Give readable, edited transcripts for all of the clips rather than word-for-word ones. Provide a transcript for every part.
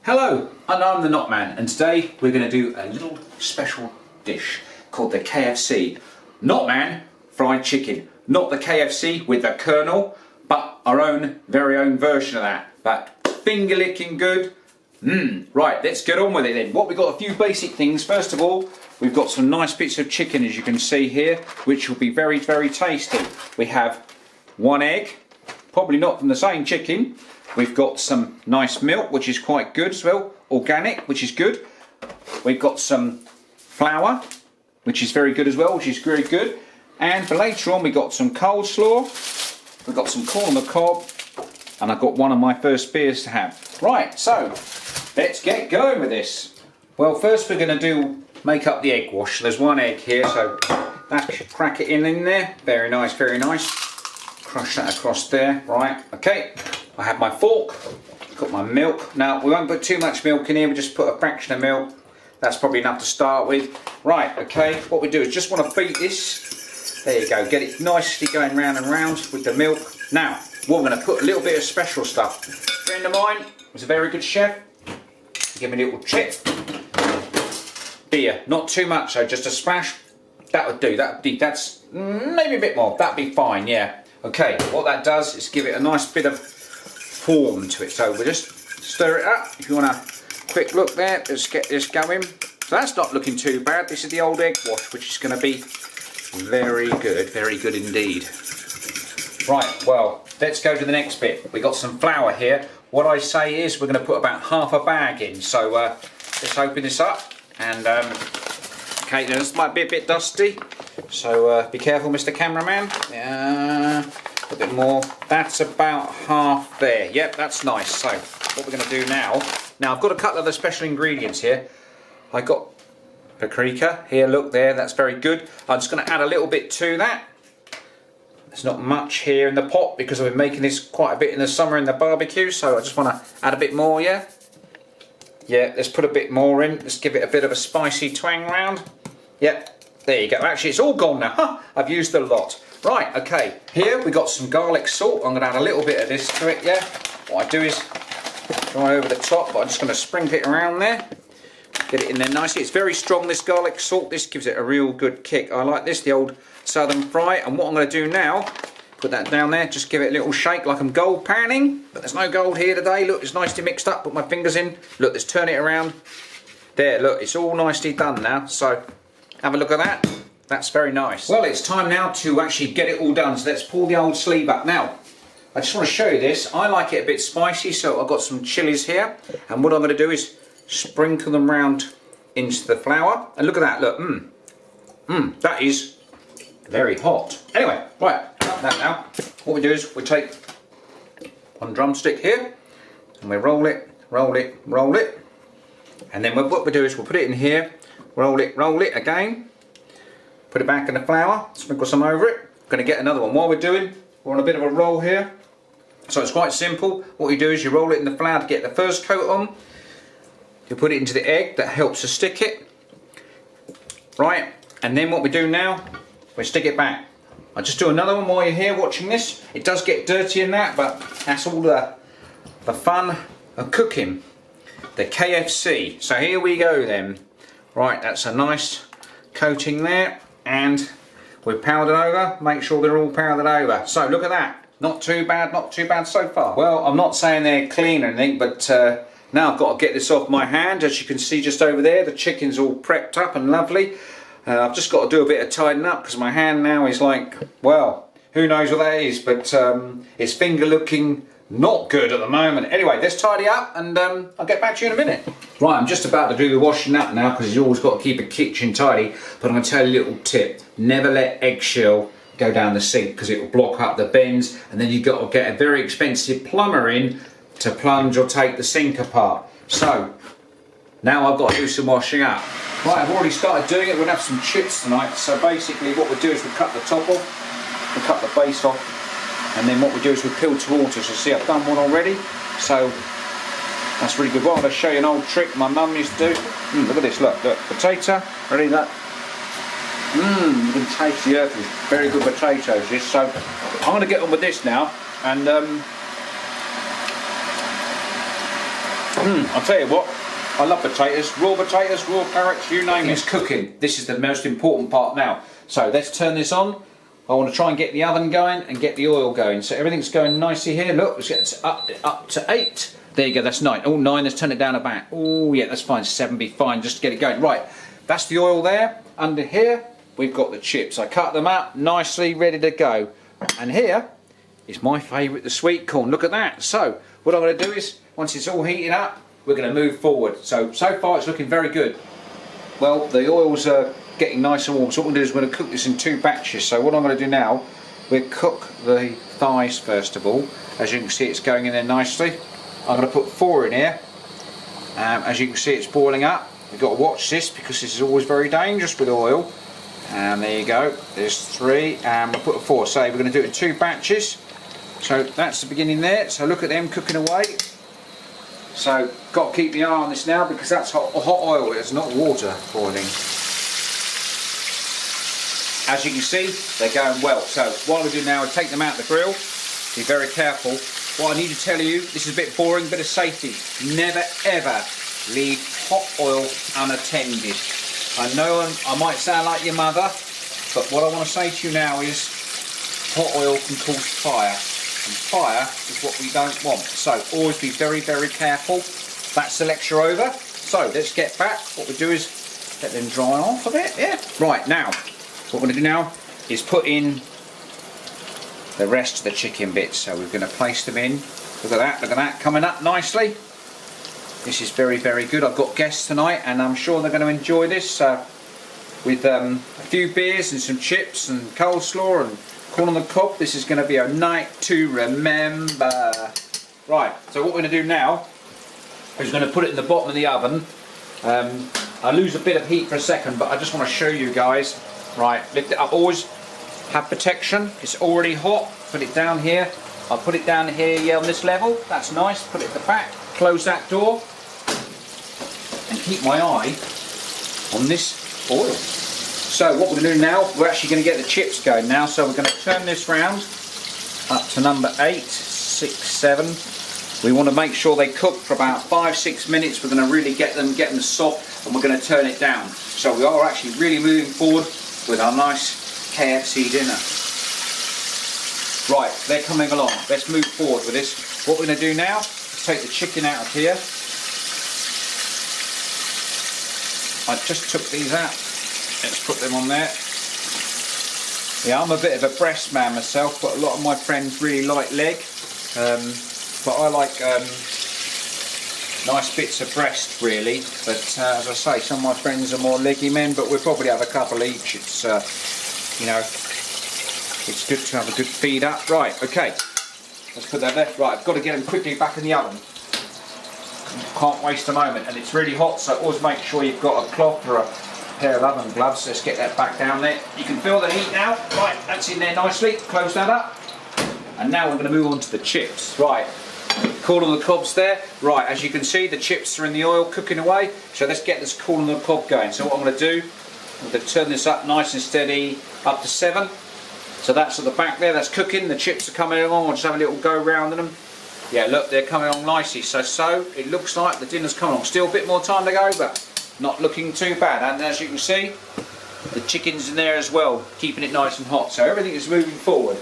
Hello, and I'm the Knotman, and today we're going to do a little special dish called the KFC Knotman Fried Chicken. Not the KFC with the Colonel, but our own, very own version of that. But finger licking good. Right, let's get on with it then. We've got a few basic things. First of all, we've got some nice bits of chicken, as you can see here, which will be very, very tasty. We have one egg, probably not from the same chicken. We've got some nice milk, which is quite good as well, organic, which is good. We've got some flour, which is very good as well, which is very good. And for later on, we've got some coleslaw, we've got some corn on the cob, and I've got one of my first beers to have. Right, so let's get going with this. Well, first we're going to make up the egg wash. There's one egg here, so that should crack it in there. Very nice, very nice. Crush that across there. Right, okay. I have my fork, got my milk. Now, we won't put too much milk in here, we just put a fraction of milk. That's probably enough to start with. Right, okay, what we do is just want to beat this. There you go, get it nicely going round and round with the milk. Now, we're going to put a little bit of special stuff. A friend of mine was a very good chef. Give me a little tip. Beer, not too much, so just a splash. That would do, that's maybe a bit more, that'd be fine, yeah. Okay, what that does is give it a nice bit of form to it. So we'll just stir it up. If you want a quick look there, let's get this going. So that's not looking too bad. This is the old egg wash, which is going to be very good indeed. Right, well, let's go to the next bit. We got some flour here. What I say is we're going to put about half a bag in. So let's open this up. And okay, this might be a bit dusty. So be careful, Mr. Cameraman. A bit more. That's about half there. Yep, that's nice. So what we're going to do now I've got a couple of the special ingredients here. I got paprika here, look there, that's very good. I'm just going to add a little bit to that. There's not much here in the pot because I've been making this quite a bit in the summer in the barbecue, so I just want to add a bit more, yeah, let's put a bit more in. Let's give it a bit of a spicy twang round. Yep, there you go. Actually, it's all gone now. I've used a lot. Right, okay, here we got some garlic salt. I'm going to add a little bit of this to it, yeah. What I do is go over the top, but I'm just going to sprinkle it around there. Get it in there nicely. It's very strong, this garlic salt. This gives it a real good kick. I like this, the old southern fry. And what I'm going to do now, put that down there, just give it a little shake like I'm gold panning. But there's no gold here today. Look, it's nicely mixed up. Put my fingers in. Look, let's turn it around. There, look, it's all nicely done now. So have a look at that. That's very nice. Well, it's time now to actually get it all done. So let's pull the old sleeve up. Now, I just want to show you this. I like it a bit spicy, so I've got some chilies here. And what I'm going to do is sprinkle them round into the flour. And look at that, look, that is very hot. Anyway, right, that now. What we do is we take one drumstick here, and we roll it, roll it, roll it. And then what we do is we'll put it in here, roll it again. Put it back in the flour, sprinkle some over it. Going to get another one. While we're on a bit of a roll here. So it's quite simple. What you do is you roll it in the flour to get the first coat on. You put it into the egg, that helps to stick it. Right, and then what we do now, we stick it back. I'll just do another one while you're here watching this. It does get dirty in that, but that's all the fun of cooking. The KFC. So here we go then. Right, that's a nice coating there. And we've powdered over, make sure they're all powdered over. So look at that, not too bad so far. Well, I'm not saying they're clean or anything, but now I've got to get this off my hand. As you can see just over there, the chicken's all prepped up and lovely. I've just got to do a bit of tidying up because my hand now is like, well, who knows what that is, but it's finger looking not good at the moment. Anyway, let's tidy up and I'll get back to you in a minute. Right, I'm just about to do the washing up now because you've always got to keep a kitchen tidy, but I'm going to tell you a little tip. Never let eggshell go down the sink because it will block up the bends, and then you've got to get a very expensive plumber in to plunge or take the sink apart. So, now I've got to do some washing up. Right, I've already started doing it. We're going to have some chips tonight, so basically what we do is we cut the top off, we cut the base off, and then what we do is we peel towards us. So see, I've done one already, so that's really good. Well, I'm going to show you an old trick my mum used to do. Look at this, look, potato, ready, look. You can taste the earth, very good potatoes this. So I'm going to get on with this now, and I'll tell you what, I love potatoes, raw carrots, you name it. It's cooking. This is the most important part now. So let's turn this on. I want to try and get the oven going and get the oil going. So everything's going nicely here. Look, let's get up to 8. There you go, that's 9. Oh, 9, let's turn it down a bit. Oh, yeah, that's fine. 7 be fine, just to get it going. Right, that's the oil there. Under here, we've got the chips. I cut them up nicely, ready to go. And here is my favourite, the sweet corn. Look at that. So what I'm going to do is, once it's all heated up, we're going to move forward. So far it's looking very good. Well, the oil's getting nice and warm, so what we're going to do is we're going to cook this in 2 batches. So what I'm going to do now, we'll cook the thighs first of all. As you can see, it's going in there nicely. I'm going to put 4 in here. As you can see, it's boiling up. We've got to watch this because this is always very dangerous with oil. And there you go, there's 3, and we'll put a 4. So we're going to do it in 2 batches. So that's the beginning there. So look at them cooking away. So got to keep the eye on this now because that's hot oil, it's not water boiling. As you can see, they're going well. So what we do now is take them out of the grill. Be very careful. What I need to tell you, this is a bit boring, bit of safety. Never ever leave hot oil unattended. I know I might sound like your mother, but what I want to say to you now is hot oil can cause fire. And fire is what we don't want. So always be very, very careful. That's the lecture over. So let's get back. What we do is let them dry off a bit. Yeah. Right, now, what we're going to do now is put in the rest of the chicken bits. So we're going to place them in. Look at that, coming up nicely. This is very, very good. I've got guests tonight and I'm sure they're going to enjoy this. With a few beers and some chips and coleslaw and corn on the cob, this is going to be a night to remember. Right, so what we're going to do now is going to put it in the bottom of the oven. I lose a bit of heat for a second, but I just want to show you guys. Right, lift it up. Always have protection. It's already hot. Put it down here. I'll put it down here, yeah, on this level. That's nice. Put it at the back. Close that door. And keep my eye on this oil. So what we're going to do now, we're actually going to get the chips going now. So we're going to turn this round up to number 8, 6, 7. We want to make sure they cook for about 5-6 minutes. We're going to really get them soft, and we're going to turn it down. So we are actually really moving forward with our nice KFC dinner. Right, they're coming along. Let's move forward with this. What we're going to do now is take the chicken out of here. I just took these out. Let's put them on there. Yeah, I'm a bit of a breast man myself, but a lot of my friends really like leg. But I like nice bits of breast, really. But as I say, some of my friends are more leggy men, but we'll probably have a couple each. It's, you know, it's good to have a good feed up. Right, okay. Let's put that there. Right, I've got to get them quickly back in the oven. Can't waste a moment, and it's really hot, so always make sure you've got a cloth or a pair of oven gloves. Let's get that back down there. You can feel the heat now. Right, that's in there nicely. Close that up. And now we're going to move on to the chips. Right, corn on the cob's there. Right, as you can see, the chips are in the oil cooking away. So let's get this corn on the cob going. So what I'm going to do, I'm going to turn this up nice and steady up to 7. So that's at the back there, that's cooking. The chips are coming along. I'll just have a little go round them. Yeah, look, they're coming along nicely. So it looks like the dinner's coming along. Still a bit more time to go, but not looking too bad. And as you can see, the chicken's in there as well, keeping it nice and hot. So everything is moving forward.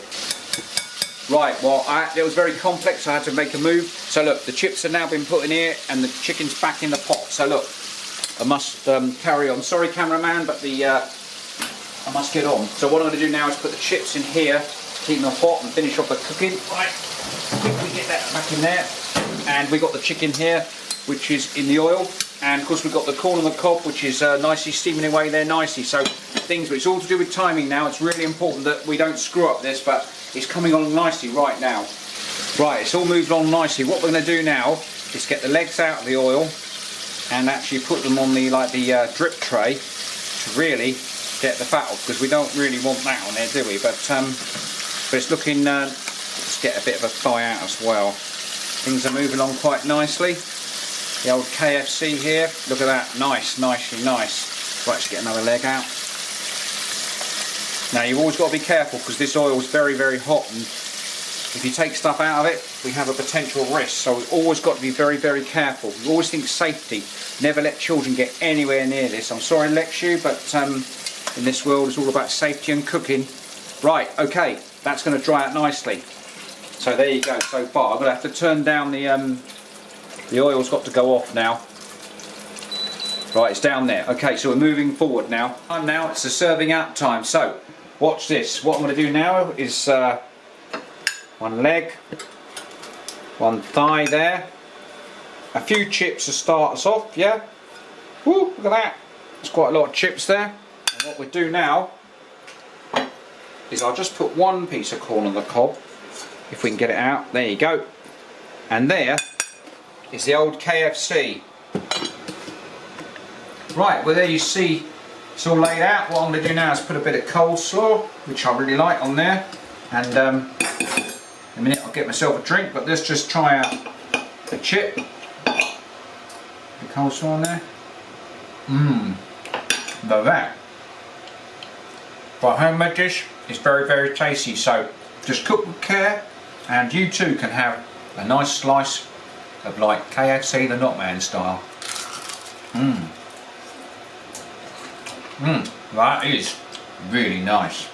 Right, well, it was very complex. I had to make a move. So look, the chips have now been put in here, and the chicken's back in the pot. So look, I must carry on. Sorry, cameraman, but I must get on. So what I'm going to do now is put the chips in here, keep them hot, and finish off the cooking. Right, quickly get that back in there. And we got the chicken here, which is in the oil. And of course we've got the corn on the cob, which is nicely steaming away there nicely. So things, but it's all to do with timing now. It's really important that we don't screw up this, but it's coming on nicely right now. Right, it's all moved on nicely. What we're going to do now is get the legs out of the oil and actually put them on the drip tray to really get the fat off, because we don't really want that on there, do we? But it's looking. Let's get a bit of a thigh out as well. Things are moving along quite nicely. The old KFC here. Look at that, nicely nice. Right, let's get another leg out. Now you've always got to be careful because this oil is very, very hot, and if you take stuff out of it, we have a potential risk. So we've always got to be very, very careful. We always think safety. Never let children get anywhere near this. I'm sorry, Lex, you, but in this world, it's all about safety and cooking. Right, okay, that's going to dry out nicely. So there you go. So far, I'm going to have to turn down the oil's got to go off now. Right, it's down there. Okay, so we're moving forward now. Now it's the serving out time. So watch this. What I'm going to do now is one leg, one thigh there, a few chips to start us off. Yeah. Woo! Look at that. There's quite a lot of chips there. And what we do now is I'll just put one piece of corn on the cob. If we can get it out. There you go. And there is the old KFC. Right, well there you see it's all laid out. What I'm going to do now is put a bit of coleslaw, which I really like, on there. And in a minute I'll get myself a drink, but let's just try out the chip. The coleslaw on there. Love that. For a homemade dish, it's very, very tasty. So just cook with care, and you too can have a nice slice of like KFC the Knotman style. That is really nice.